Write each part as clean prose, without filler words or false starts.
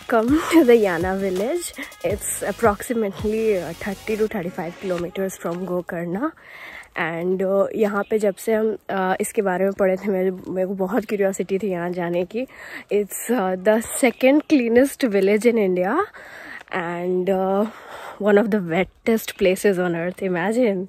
come to the Yana village. It's approximately 30 to 35 kilometers from Gokarna. And यहाँ पे जब से हम इसके बारे में पढ़े थे, मेरे को बहुत क्यूरियोसिटी थी यहाँ जाने की. It's the second cleanest village in India and one of the wettest places on earth. Imagine.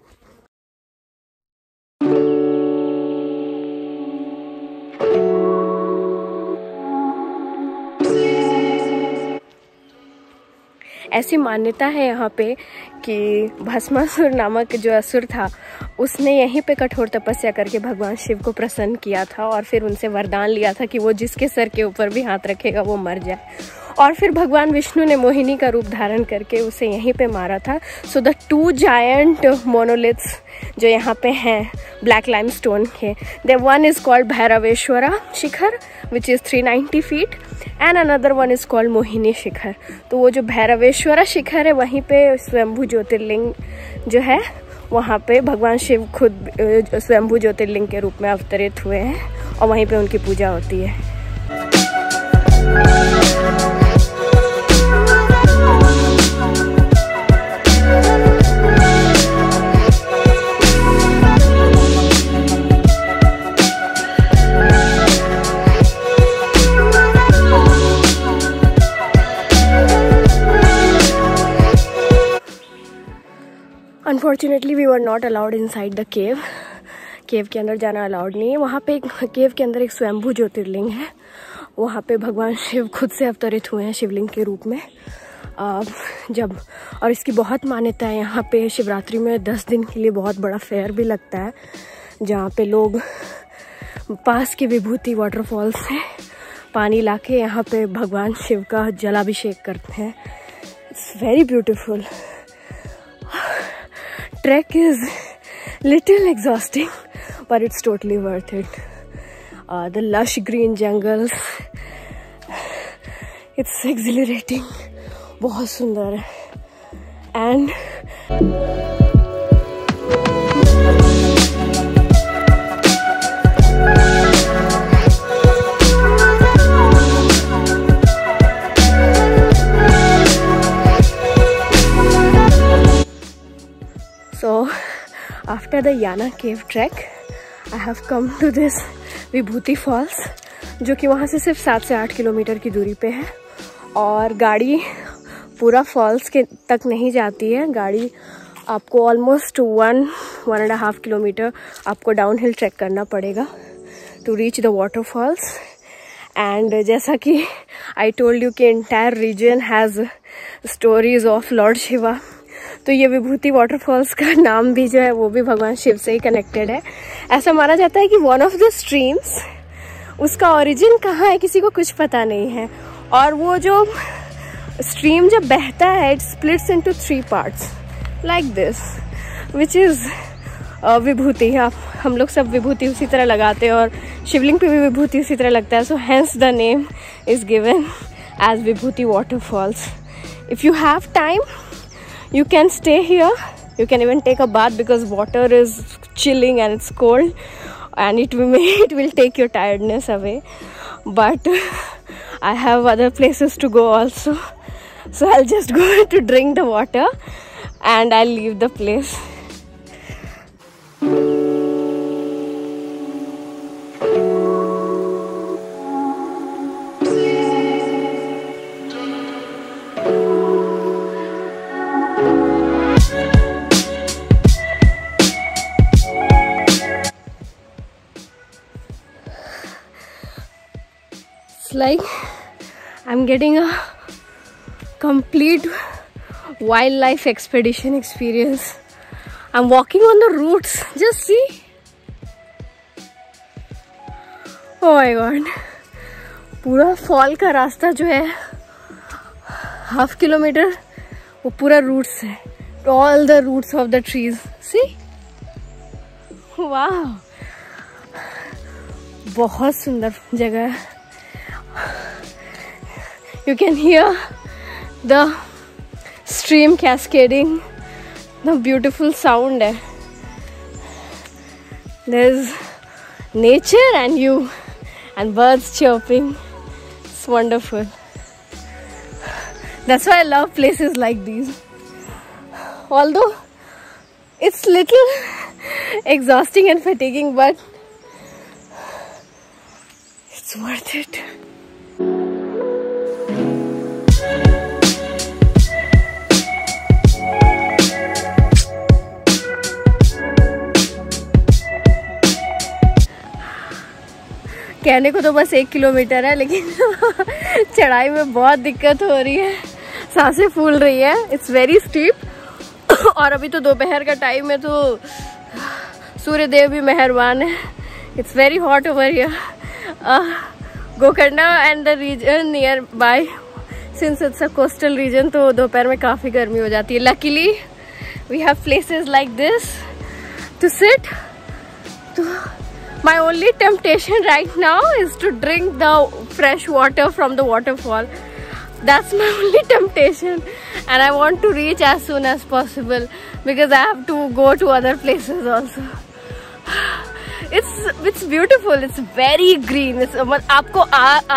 ऐसी मान्यता है यहाँ पे कि भस्मासुर नामक जो असुर था उसने यहीं पे कठोर तपस्या करके भगवान शिव को प्रसन्न किया था और फिर उनसे वरदान लिया था कि वो जिसके सर के ऊपर भी हाथ रखेगा वो मर जाए. और फिर भगवान विष्णु ने मोहिनी का रूप धारण करके उसे यहीं पे मारा था. सो द 2 जायंट मोनोलिथ्स जो यहाँ पे हैं ब्लैक लाइमस्टोन के, the one is called Bhairaveshwara Shikhar which is 390 feet and another one is called Mohini Shikhar. तो वो जो भैरवेश्वरा शिखर है वहीं पे स्वयंभू ज्योतिर्लिंग जो है वहाँ पे भगवान शिव खुद स्वयंभू ज्योतिर्लिंग के रूप में अवतरित हुए हैं और वहीं पे उनकी पूजा होती है. Unfortunately we were not allowed inside the cave. Cave के अंदर जाना अलाउड नहीं है. वहाँ पे केव के अंदर एक स्वयंभू ज्योतिर्लिंग है. वहाँ पे भगवान शिव खुद से अवतरित हुए हैं शिवलिंग के रूप में. और इसकी बहुत मान्यता है. यहाँ पे शिवरात्रि में 10 दिन के लिए बहुत बड़ा फेयर भी लगता है जहाँ पे लोग पास के विभूति वाटरफॉल से पानी लाके यहाँ पे भगवान शिव का जलाभिषेक करते हैं. It's very beautiful. Trek is little exhausting, but it's totally worth it. The lush green jungles, it's exhilarating. बहुत सुंदर है. And so after the Yana cave trek, I have come to this Vibhuti falls जो कि वहाँ से सिर्फ 7 से 8 kilometre की दूरी पे है. और गाड़ी पूरा फॉल्स के तक नहीं जाती है. गाड़ी आपको ऑलमोस्ट 1.5 किलोमीटर आपको डाउन हिल ट्रैक करना पड़ेगा to reach the waterfalls. And जैसा कि आई टोल्ड यू कि entire region has stories of Lord Shiva, तो ये विभूति वाटरफॉल्स का नाम भी जो है वो भी भगवान शिव से ही कनेक्टेड है. ऐसा माना जाता है कि वन ऑफ द स्ट्रीम्स, उसका ओरिजिन कहाँ है किसी को कुछ पता नहीं है. और वो जो स्ट्रीम जब बहता है it splits into 3 parts like this which is Vibhuti. हम लोग सब विभूति उसी तरह लगाते हैं और शिवलिंग पे भी विभूति उसी तरह लगता है. So hence the name is given as Vibhuti waterfalls. If you have time you can stay here. You can even take a bath because water is chilling and it's cold and it will take your tiredness away. But I have other places to go also, so I'll just go to drink the water and I'll leave the place. Like I'm getting a complete wildlife expedition experience. I'm walking on the roots. Just see. Oh my god. पूरा fall का रास्ता जो है 1/2 kilometre वो पूरा roots है. All the roots of the trees. See? Wow. बहुत सुंदर जगह है. You can hear the stream cascading. The beautiful sound है. There's nature and you and birds chirping. It's wonderful. That's why I love places like these. Although it's little exhausting and fatiguing, but it's worth it. कहने को तो बस 1 kilometre है, लेकिन चढ़ाई में बहुत दिक्कत हो रही है, सांसें फूल रही है. इट्स वेरी स्टीप और अभी तो दोपहर का टाइम है, तो सूर्य देव भी मेहरबान है. It's very hot over here. Gokarna and the region nearby, since it's a coastal region, तो दोपहर में काफ़ी गर्मी हो जाती है. Luckily we have places like this to sit. My only temptation right now is to drink the fresh water from the waterfall. That's my only temptation, and I want to reach as soon as possible because I have to go to other places also. It's beautiful. It's very green. आपको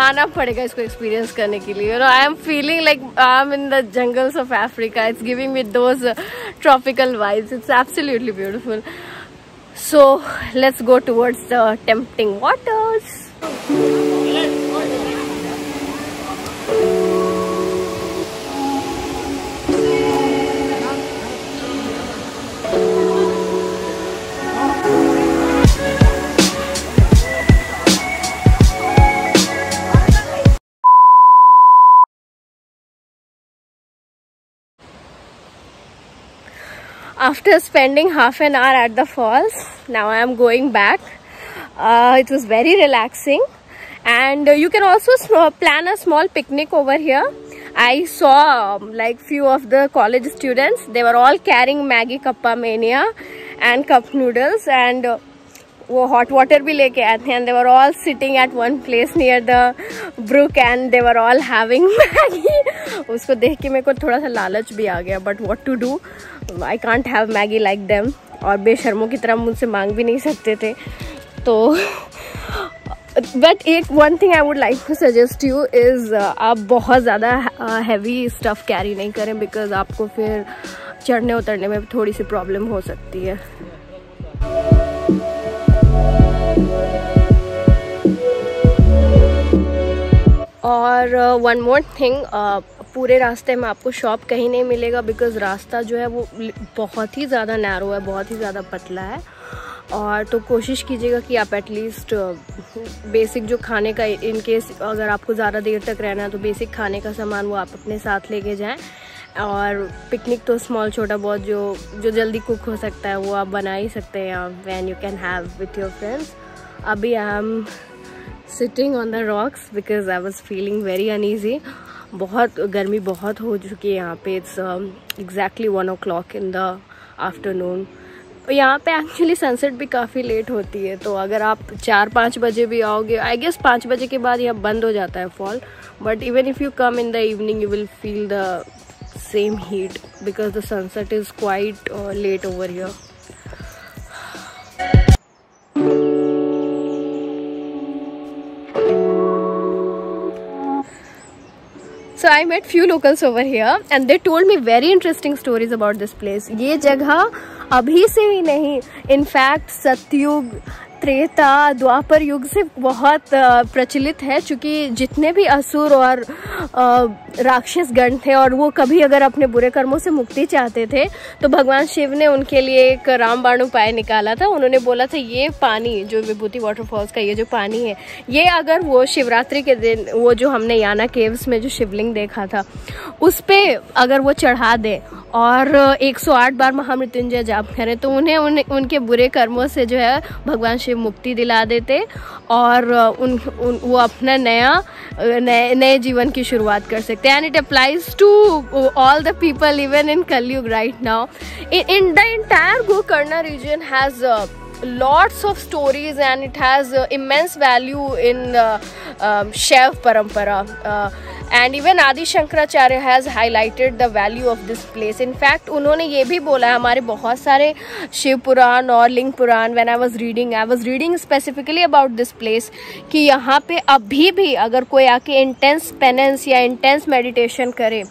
आना पड़ेगा इसको experience करने के लिए. You know, I am feeling like I'm in the jungles of Africa. It's giving me those tropical vibes. It's absolutely beautiful. So let's go towards the tempting waters. After spending half an hour at the falls, now I am going back. It was very relaxing, and you can also plan a small picnic over here. I saw like few of the college students. They were all carrying Maggi Kappa Mania and cup noodles, and वो hot water भी लेके आए थे. And they were all sitting at one place near the brook, and they were all having Maggi. उसको देख के मेरे को थोड़ा सा लालच भी आ गया, but what to do? I can't have Maggi like them. और बेशर्मों की तरह मुझसे मांग भी नहीं सकते थे. तो बट एक one thing I would like to suggest you is आप बहुत ज़्यादा हैवी स्टफ़ कैरी नहीं करें, बिकॉज आपको फिर चढ़ने उतरने में थोड़ी सी प्रॉब्लम हो सकती है. और वन मोर थिंग, पूरे रास्ते में आपको शॉप कहीं नहीं मिलेगा, बिकॉज़ रास्ता जो है वो बहुत ही ज़्यादा नैरो है, बहुत ही ज़्यादा पतला है. और तो कोशिश कीजिएगा कि आप एटलीस्ट बेसिक जो खाने का, इन केस अगर आपको ज़्यादा देर तक रहना है तो बेसिक खाने का सामान वो आप अपने साथ लेके जाएं. और पिकनिक तो स्मॉल छोटा बहुत जो जल्दी कुक हो सकता है वो आप बना ही सकते हैं when you can have with your friends. अभी I am sitting on the rocks because I was feeling very uneasy. बहुत गर्मी बहुत हो चुकी है यहाँ पे. It's exactly 1 o'clock in the afternoon. यहाँ पे एक्चुअली सनसेट भी काफ़ी लेट होती है, तो अगर आप 4-5 बजे भी आओगे, आई गेस 5 बजे के बाद यहाँ बंद हो जाता है fall. But even if you come in the evening you will feel the same heat because the sunset is quite late over here. So I met few locals over here and they told me very interesting stories about this place. ये जगह अभी से ही नहीं, in fact सतयुग, त्रेता, द्वापर युग से बहुत प्रचलित है. चूँकि जितने भी असुर और राक्षस गण थे और वो कभी अगर अपने बुरे कर्मों से मुक्ति चाहते थे तो भगवान शिव ने उनके लिए एक रामबाण उपाय निकाला था. उन्होंने बोला था ये पानी जो विभूति वाटरफॉल्स का ये जो पानी है, ये अगर वो शिवरात्रि के दिन वो जो हमने याना केव्स में जो शिवलिंग देखा था उस पर अगर वो चढ़ा दे और 108 बार महामृत्युंजय जाप करें तो उन्हें उनके बुरे कर्मों से जो है भगवान शिव मुक्ति दिला देते और वो अपना नए जीवन की शुरुआत कर सकते हैं. And it applies to all the people even in Kalyug right now. In the entire Gokarna region has lots of stories and it has immense value in Shaiv parampara. And even Adi Shankaracharya has highlighted the value of this place. In fact, उन्होंने ये भी बोला है हमारे बहुत सारे शिव पुराण और लिंग पुराण. When I was reading specifically about this place कि यहाँ पे अभी भी अगर कोई आके intense penance या intense meditation करे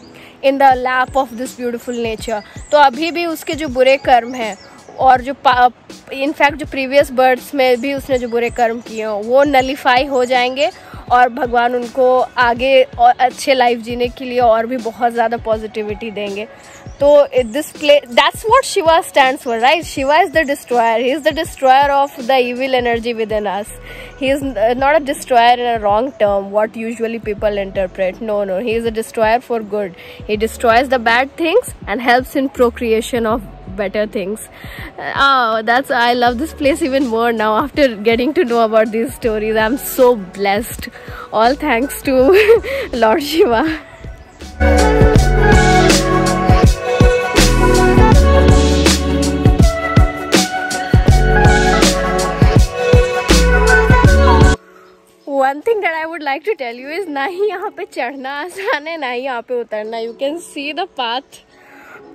in the lap of this beautiful nature. तो अभी भी उसके जो बुरे कर्म हैं और जो इनफैक्ट जो प्रीवियस बर्ड्स में भी उसने जो बुरे कर्म किए हों वो नलीफाई हो जाएंगे और भगवान उनको आगे और अच्छे लाइफ जीने के लिए और भी बहुत ज़्यादा पॉजिटिविटी देंगे. तो this play, that's what Shiva stands for, right? Shiva is the destroyer. He is the destroyer of the evil energy with in us. He is not a destroyer in a wrong term, what usually people interpret. No, he is a destroyer for good. He destroys the bad things and helps in procreation of better things. I love this place even more now after getting to know about these stories. I'm so blessed. All thanks to Lord Shiva. One thing that I would like to tell you is ना ही यहाँ पे चढ़ना आसान है ना ही यहाँ पे उतरना. You can see the path.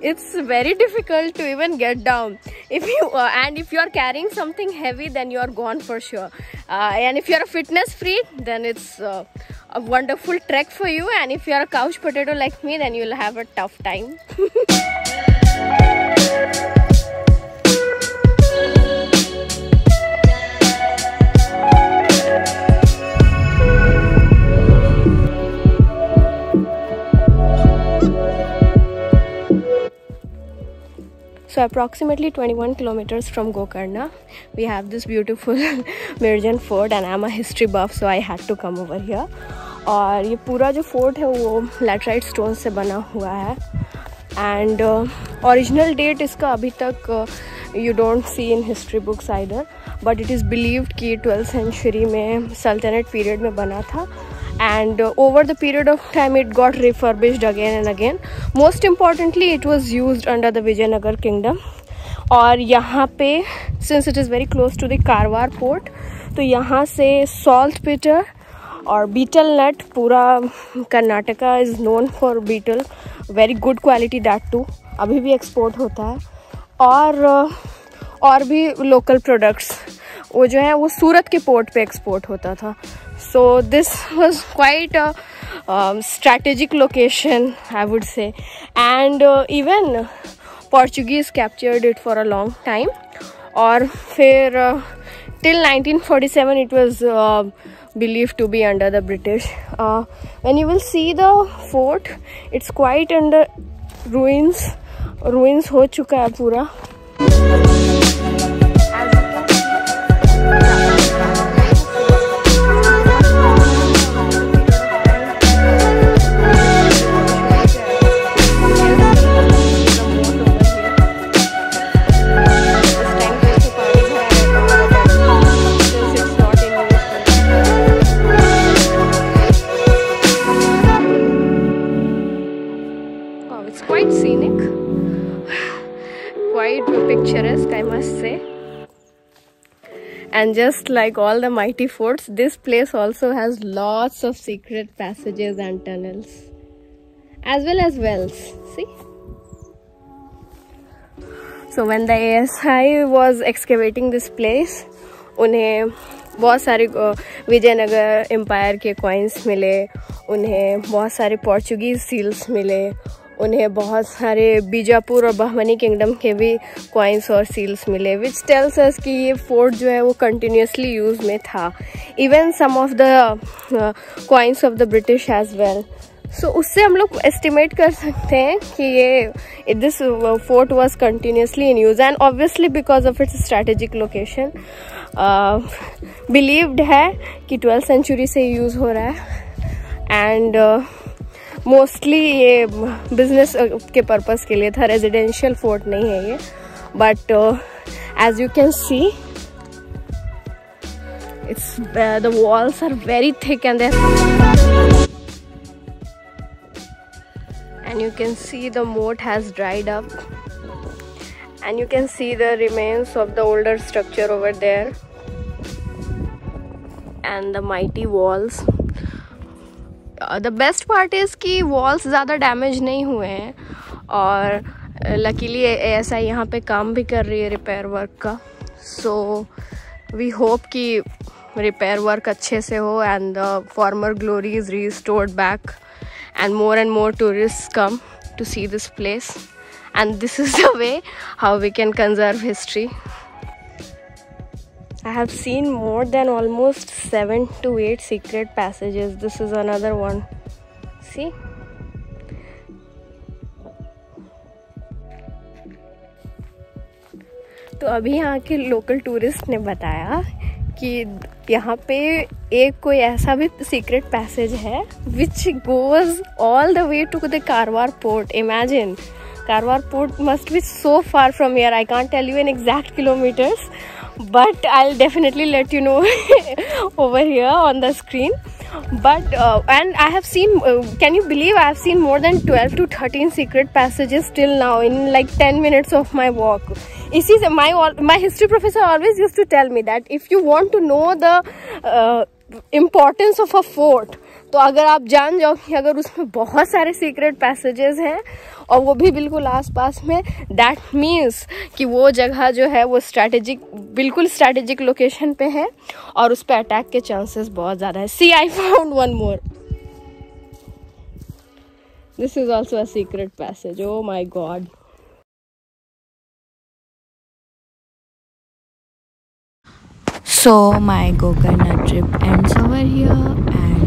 It's very difficult to even get down. If you are carrying something heavy, then you are gone for sure. And if you are a fitness freak, then it's a wonderful trek for you. And if you are a couch potato like me, then you'll have a tough time. So approximately 21 kilometers from Gokarna, we have this beautiful Mirjan Fort, and I'm a history buff, so I had to come over here. और ये पूरा जो fort है वो laterite stone से बना हुआ है. एंड ओरिजिनल डेट इसका अभी तक you don't see in history books either, but it is believed कि 12th सेंचुरी में सल्तनत पीरियड में बना था. And over the period of time it got refurbished again and again. Most importantly it was used under the Vijayanagar kingdom. और यहाँ पे since it is very close to the Karwar port, तो यहाँ से salt bitter और betel nut, पूरा Karnataka is known for betel, very good quality that too, अभी भी export होता है. और भी local products वो जो है वो सूरत के पोर्ट पे एक्सपोर्ट होता था. So this was quite a strategic location, I would say, and even Portuguese captured it for a long time. और फिर till 1947 it was believed to be under the British. When you will see the fort, it's quite under ruins हो चुका है पूरा. Quite scenic, quite picturesque, I must say. And just like all the mighty forts, this place also has lots of secret passages and tunnels, as well as wells. See? So when the ASI was excavating this place, उन्हें बहुत सारे Vijayanagar empire के coins मिले, उन्हें बहुत सारे Portuguese seals मिले, उन्हें बहुत सारे बीजापुर और बहमनी किंगडम के भी कॉइन्स और सील्स मिले, विच टेल्स अस कि ये फोर्ट जो है वो कंटिन्यूसली यूज़ में था. Even some of the coins of the British as well. So उससे हम लोग एस्टिमेट कर सकते हैं कि ये this fort was continuously in use, and obviously because of its strategic location believed है कि 12th सेंचुरी से यूज़ हो रहा है. एंड मोस्टली ये बिजनेस के पर्पस के लिए था, रेजिडेंशियल फोर्ट नहीं है ये. But as you can see it's the walls are very thick and you can see the moat has dried up, and you can see the remains of the older structure over there and the mighty walls. The best part is कि walls ज़्यादा damage नहीं हुए हैं, और luckily ASI यहाँ पे काम भी कर रही है रिपेयर वर्क का. सो वी होप कि रिपेयर वर्क अच्छे से हो and the former glory is restored back and more tourists come. to see this place, and this is the way how we can conserve history. I have seen more than almost 7 to 8 secret passages. This is another one. See? तो अभी यहाँ के local tourist ने बताया कि यहाँ पे एक कोई ऐसा भी सीक्रेट पैसेज है which goes all the way to the Karwar port. Imagine, Karwar port must be so far from here. I can't tell you in exact kilometres, but I'll definitely let you know over here on the screen. But and I have seen, can you believe I have seen more than 12 to 13 secret passages till now in like 10 minutes of my walk. Isi se my history professor always used to tell me that if you want to know the importance of a fort, तो अगर आप जान जाओ कि अगर उसमें बहुत सारे सीक्रेट पैसेजेस हैं और वो भी बिल्कुल आसपास में, दैट मीन्स कि वो जगह जो है वो स्ट्रैटेजिक, बिल्कुल स्ट्रैटेजिक लोकेशन पे है और उस पर अटैक के चांसेस बहुत ज़्यादा है. See, I found one more. This is also a secret passage. Oh my God. So my Gokarna trip ends over here, and